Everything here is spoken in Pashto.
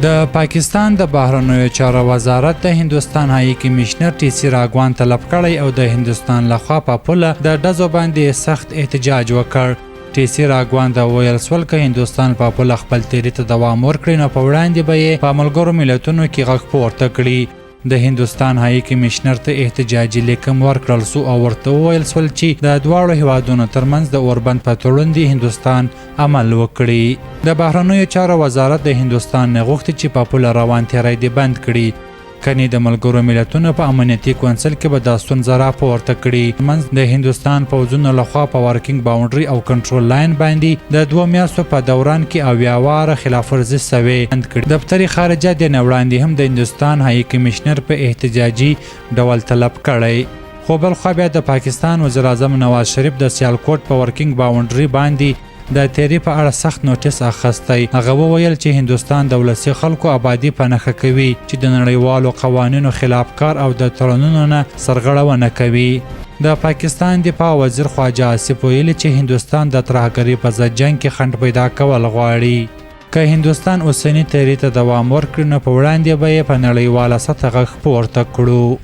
د پاکستان د بهرنیو چارو وزارت د هندوستان هایی کمیشنر ټي سي راګوان طلب کړی او د هندوستان لخوا په پوله د ډزو باندې سخت احتجاج وکړ. ټي سي راګوان د ویل سول که هندوستان په پوله خپل تیري ته دوام ورکړي نو په وړاندې به یې په ملګرو ملتونو کې غږ پورته کړي. د هندوستان هایی کمیشنر ته احتجاجي لیکم ورکړل سو او ورته وویل سول چې د دواړو هیوادونو ترمنځ د اوربند په تړون د هندوستان عمل وکړي. د بهرنیو چارو وزارت د هندوستان نه غوښتي چې په پوله روان تیری دې بند کړي، کني د ملګرو ملتونو په امنیتي کونسل کې به دا ستونزه راپورته کړي. منځ د هندوستان پوځونو لخوا په ورکینګ باونډري او کنټرول لاین باندې د 2 میاشتو په دوران کې 80 واره خلاف ورزي سوې بند کړي. دفتر خارجه د وړاندې هم د هندوستان هایی کمیشنر په احتجاجي ډول طلب کړی، خو بل خو بیا د پاکستان وزیر اعظم نواز شریف د سیالکوټ په ورکینګ باونډري باندې د تیری په اړه سخت نوټیس اخیستی. هغه وویل چې هندوستان د ولسي خلکو آبادی په نښه کوي چې د نړیوالو قوانینو خلاف کار او د تړونونو نه سرغړونه کوي. د پاکستان دفاع وزیر خواجه آصف ویلي چې هندوستان د ترهګرۍ په ضد جنګ کې خنډ پیدا کول غواړي. که هندوستان اوسنی تیری ته دوام ورکړي نو په وړاندې به یې په نړیواله سطحه غږ پورته کړو.